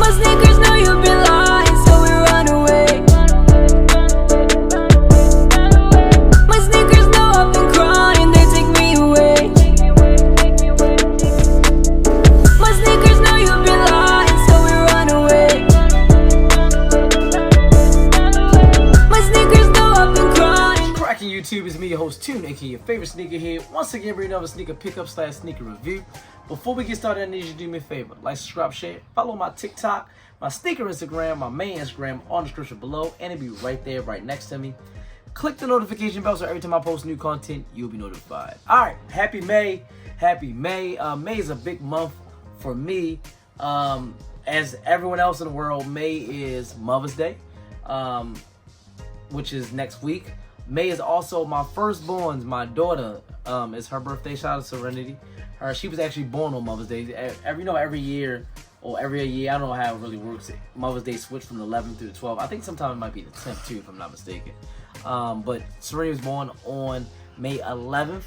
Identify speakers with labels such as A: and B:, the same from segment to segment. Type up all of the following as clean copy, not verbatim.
A: My sneakers know you've been lying, so we run away. My sneakers know I've been crying, they take me away. My sneakers know you've been lying, so we run away. My sneakers know I've been crying.
B: Cracking YouTube, is me, your host Toon, aka your favorite sneakerhead. Once again, bringing another sneaker pickup / sneaker review. Before we get started, I need you to do me a favor. Like, subscribe, share, follow my TikTok, my sneaker Instagram, my main Instagram on the description below, and it'll be right there, right next to me. Click the notification bell so every time I post new content, you'll be notified. Alright, happy May. Happy May. May is a big month for me. As everyone else in the world, May is Mother's Day, which is next week. May is also my firstborn's, my daughter. It's her birthday. Shout out to Serenity. She was actually born on Mother's Day. Every year, or every other year, I don't know how it really works. Mother's Day switched from the 11th to the 12th. I think sometime it might be the 10th too, if I'm not mistaken. But Serenity was born on May 11th,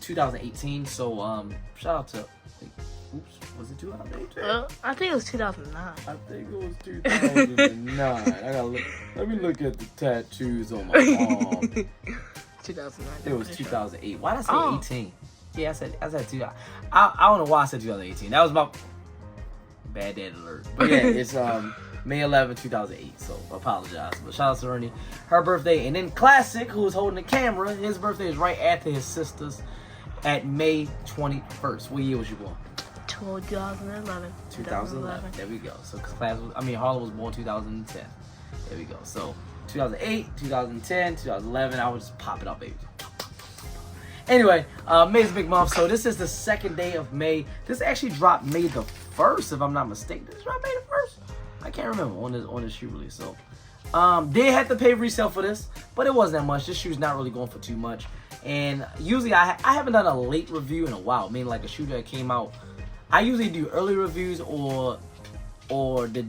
B: 2018. So shout out to, oops, was it 2018?
C: I think it was 2009.
B: I think it was 2009. I gotta look. Let me look at the tattoos on my arm.
C: 2009.
B: It was 2008. Why did I say 18? Yeah, I said 2000. I don't know why I said 2018. That was my bad dad alert. But yeah, it's May 11, 2008. So I apologize. But shout out to Ernie, her birthday, and then Classic, who was holding the camera. His birthday is right after his sister's at May 21st. What year was you born?
C: 2011.
B: 2011. There we go. So Harlan was born 2010. There we go. So 2008, 2010, 2011. I would just pop it up, baby. Anyway, May's a big month, so this is the second day of May. This actually dropped May the 1st, if I'm not mistaken. This dropped May the 1st? I can't remember on this shoe release. So, did have to pay resale for this, but it wasn't that much. This shoe's not really going for too much. And usually, I haven't done a late review in a while. Meaning like a shoe that came out. I usually do early reviews or the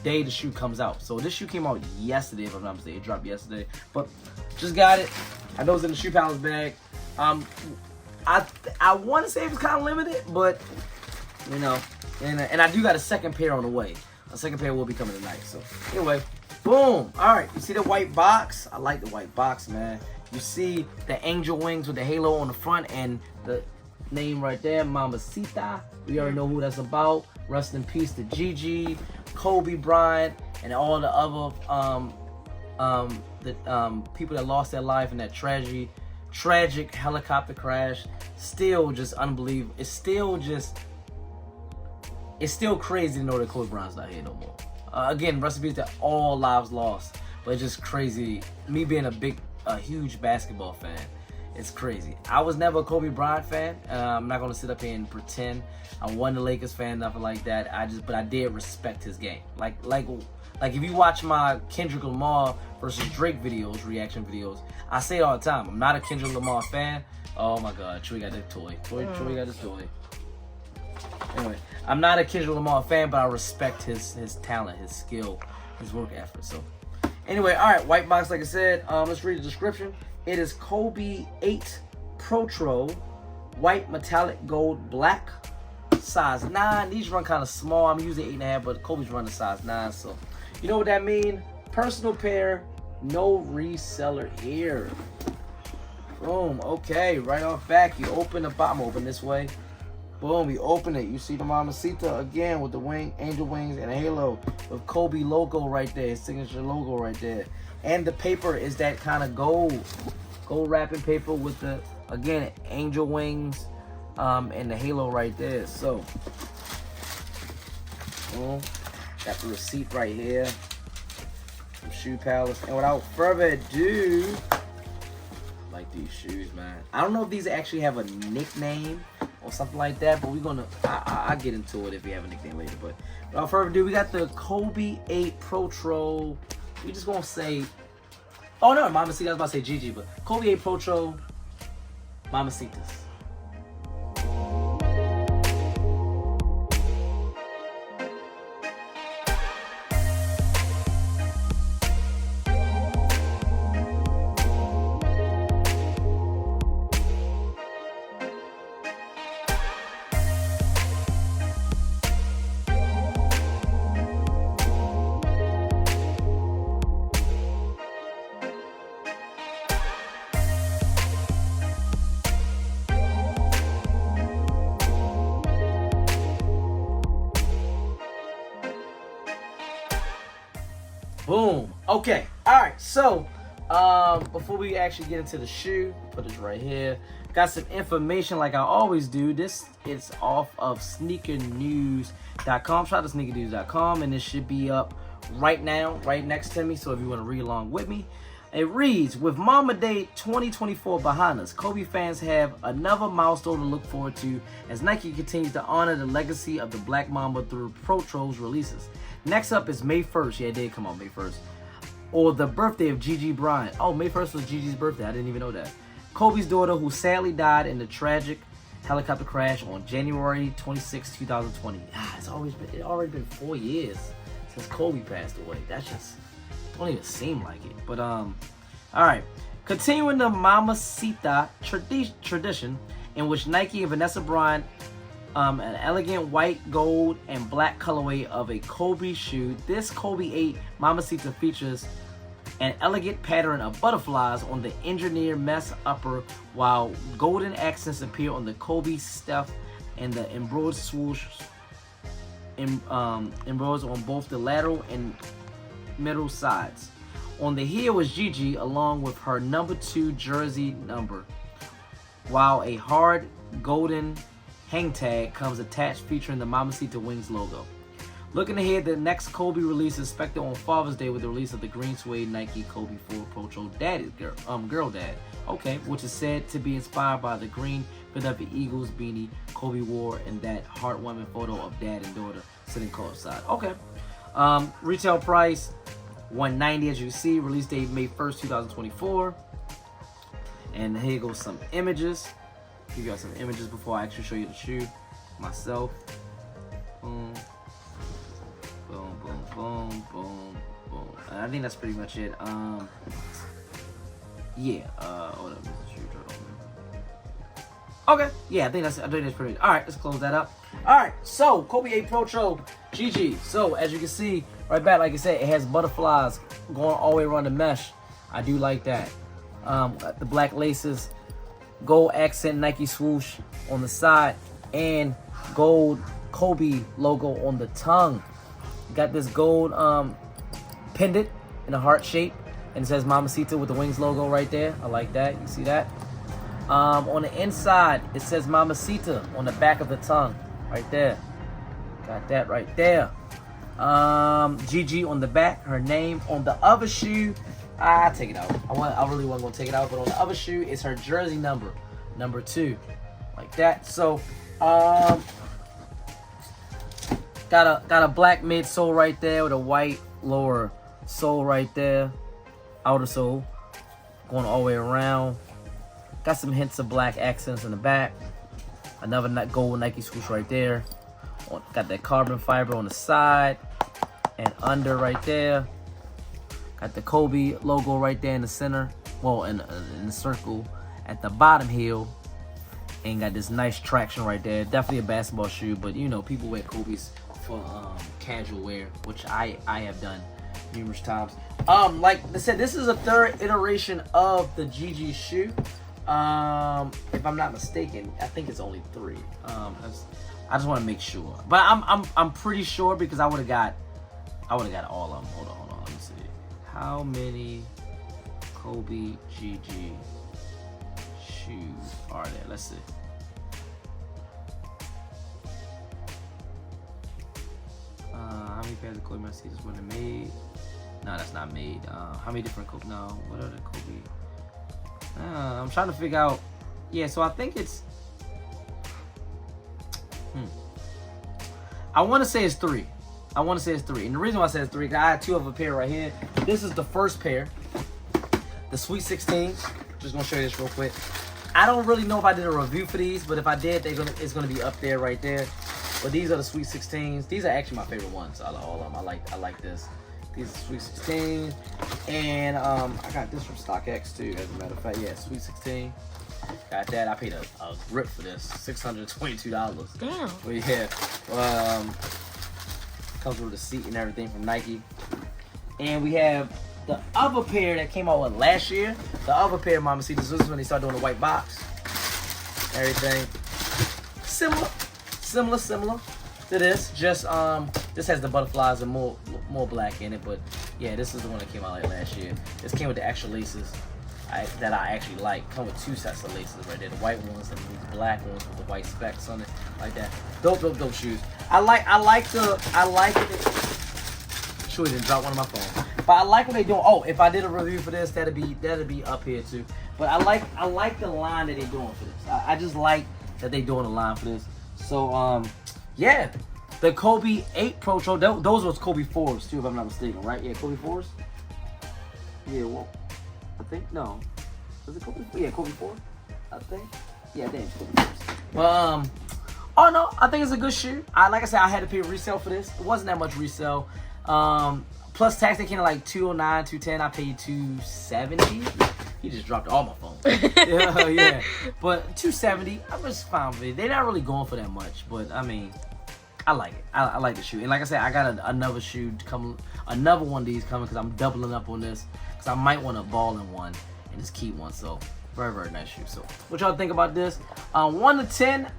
B: day the shoe comes out. So this shoe came out yesterday, if I'm not mistaken. It dropped yesterday, but just got it. I know it's in the Shoe Palace bag. I want to say it was kind of limited, but you know, and I do got a second pair on the way. A second pair will be coming tonight. So anyway, boom. All right, you see the white box? I like the white box, man. You see the angel wings with the halo on the front and the name right there, Mambacita. We already know who that's about. Rest in peace to Gigi, Kobe Bryant, and all the other people that lost their life in that tragic helicopter crash. Still just unbelievable. It's still crazy to know that Kobe Bryant's not here no more. Again, rest in peace to all lives lost. But it's just crazy. Me being a huge basketball fan, it's crazy. I was never a Kobe Bryant fan. I'm not gonna sit up here and pretend I wasn't a Lakers fan, nothing like that. But I did respect his game. Like if you watch my Kendrick Lamar versus Drake videos, reaction videos, I say it all the time. I'm not a Kendrick Lamar fan. Oh my God, Troy got that toy. Troy got this toy. Anyway, I'm not a Kendrick Lamar fan, but I respect his talent, his skill, his work ethic. So anyway, all right, white box, like I said. Let's read the description. It is Kobe 8 Protro, white metallic gold black, size 9. These run kind of small. I'm using 8.5, but Kobe's running size 9. So you know what that means? Personal pair, no reseller here. Boom. Okay, right off back, you open the bottom. Open this way. Boom, you open it. You see the Mambacita again with the angel wings and a halo with Kobe logo right there, his signature logo right there. And the paper is that kind of gold wrapping paper with the, again, angel wings and the halo right there. So, boom, got the receipt right here from Shoe Palace. And without further ado, I like these shoes, man. I don't know if these actually have a nickname or something like that, but we're gonna, I'll get into it if we have a nickname later. But without further ado, we got the Kobe 8 Protro. We just gonna say, oh no, Mambacita, I was about to say Gigi, but Kobe 8 Protro, Mambacitas. Boom. Okay. All right. So, before we actually get into the shoe, put it right here. Got some information like I always do. This is off of sneakernews.com. Shout out to sneakernews.com, and this should be up right now, right next to me. So if you want to read along with me, it reads: with Mamba Day 2024 behind us, Kobe fans have another milestone to look forward to as Nike continues to honor the legacy of the Black Mamba through Protro's releases. Next up is May 1st. Yeah, it did come out May 1st. Or the birthday of Gigi Bryant. Oh, May 1st was Gigi's birthday. I didn't even know that. Kobe's daughter, who sadly died in the tragic helicopter crash on January 26, 2020. It's already been 4 years since Kobe passed away. That just don't even seem like it. But all right. Continuing the Mambacita tradition, in which Nike and Vanessa Bryant, an elegant white, gold, and black colorway of a Kobe shoe. This Kobe 8 Mambacita features an elegant pattern of butterflies on the engineered mesh upper, while golden accents appear on the Kobe stuff and the embroidered swoosh embroidered on both the lateral and middle sides. On the heel is Gigi along with her number 2 jersey number, while a hard golden hang tag comes attached featuring the Mambacita Wings logo. Looking ahead, the next Kobe release is expected on Father's Day with the release of the green suede Nike Kobe 4 Protro Girl Dad, which is said to be inspired by the green Philadelphia Eagles beanie Kobe wore in that heartwarming photo of dad and daughter sitting courtside. Retail price $190 as you see. Release date May 1st, 2024. And here goes some images. Give you guys some images before I actually show you the shoe myself. Boom. Boom, boom, boom, boom, boom. And I think that's pretty much it. Hold up, okay, yeah, I think that's pretty much. All right, let's close that up. All right, so Kobe 8 Protro GG. So as you can see right back, like I said, it has butterflies going all the way around the mesh. I do like that. Got the black laces, gold accent Nike swoosh on the side, and gold Kobe logo on the tongue. Got this gold pendant in a heart shape, and it says Mambacita with the Wings logo right there. I like that. You see that? On the inside, it says Mambacita on the back of the tongue, right there. Got that right there. Gigi on the back, her name. On the other shoe, I take it out. I really wasn't gonna take it out, but on the other shoe is her jersey number 2, like that. So, got a black midsole right there with a white lower sole right there, outer sole going all the way around. Got some hints of black accents in the back. Another gold Nike swoosh right there. Got that carbon fiber on the side and under right there. Got the Kobe logo right there in the center. Well, in the circle at the bottom heel. And got this nice traction right there. Definitely a basketball shoe, but you know, people wear Kobe's for casual wear, which I have done numerous times. Like I said, this is a third iteration of the GG shoe. If I'm not mistaken, I think it's only 3. I just want to make sure, but I'm pretty sure because I would have got all of them. Hold on, let me see. How many Kobe GG shoes are there? Let's see. How many pairs of Kobe Mercedes were made? No, that's not made. How many different Kobe? No, what are the Kobe? I'm trying to figure out. Yeah, so I think it's. I want to say it's 3. And the reason why I say it's 3, because I have 2 of a pair right here. This is the first pair, the Sweet 16. Just gonna show you this real quick. I don't really know if I did a review for these, but if I did, it's gonna be up there right there. But these are the Sweet 16s. These are actually my favorite ones. All of them. I like this. These are Sweet 16, and I got this from StockX too. As a matter of fact, yeah, Sweet 16. Got that. I paid a grip for this, $622.
C: Damn.
B: But yeah, comes with a seat and everything from Nike. And we have the other pair that came out last year. The other pair of Mambacitas. This is when they started doing the white box. Everything similar. to this. Just this has the butterflies and more black in it, but yeah, this is the one that came out like last year. This came with the extra laces that I actually like. Come with 2 sets of laces right there. The white ones and the black ones with the white specks on it, like that. Dope shoes. I like it. Sure, didn't drop one on my phone. But I like what they doing. Oh, if I did a review for this, that'd be up here too. But I like the line that they doing for this. I just like that they doing a line for this. So yeah, the Kobe 8 Protro. Those was Kobe 4s too, if I'm not mistaken, right? Yeah, Kobe 4s. Yeah, well, I think no. Was it Kobe? Yeah, Kobe 4. I think. Yeah, I think it's Kobe 4s. But oh no, I think it's a good shoe. Like I said, I had to pay resale for this. It wasn't that much resale. Plus tax, they came to like $209, $210. I paid $270. He just dropped all my phone. yeah. But $270, I was fine with it. They're not really going for that much, but I mean, I like it. I like the shoe. And like I said, I got another shoe to come, another one of these coming because I'm doubling up on this because I might want to ball in one and just keep one. So very, very nice shoe. So what y'all think about this? 1 to 10.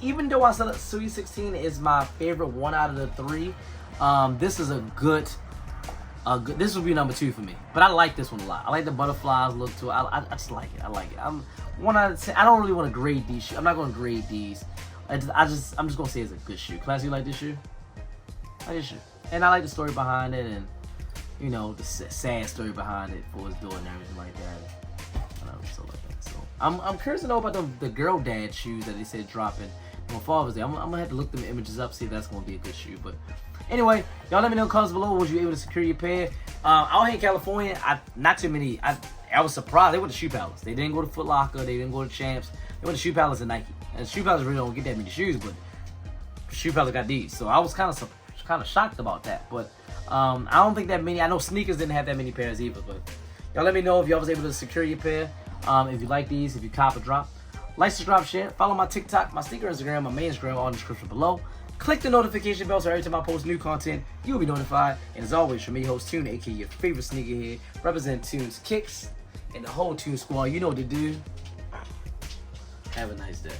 B: Even though I said Sweet 16 is my favorite one out of the 3, this is a good. This would be number 2 for me, but I like this one a lot. I like the butterflies look to it. I just like it. I like it. I'm 1 out of 10. I don't really want to grade these shoes. I'm not going to grade these. I'm just gonna say it's a good shoe. Class, you like this shoe? I like this shoe, and I like the story behind it, and you know the sad story behind it for its door and everything like that. So like that. So I'm curious to know about the girl dad shoes that they said dropping on Father's Day. I'm gonna have to look them images up, see if that's gonna be a good shoe, but. Anyway, y'all let me know in the comments below. Was you able to secure your pair? Out here in California, not too many. I was surprised. They went to Shoe Palace. They didn't go to Foot Locker. They didn't go to Champs. They went to Shoe Palace and Nike. And Shoe Palace really don't get that many shoes, but Shoe Palace got these. So I was kind of shocked about that. But I don't think that many. I know sneakers didn't have that many pairs either. But y'all let me know if y'all was able to secure your pair. If you like these, if you cop or drop. Like, subscribe, share. Follow my TikTok, my sneaker Instagram, my main Instagram, all in the description below. Click the notification bell so every time I post new content, you'll be notified. And as always, from me, host Tune, aka your favorite sneakerhead, represent Tune's Kicks and the whole Tune squad. You know what to do. Have a nice day.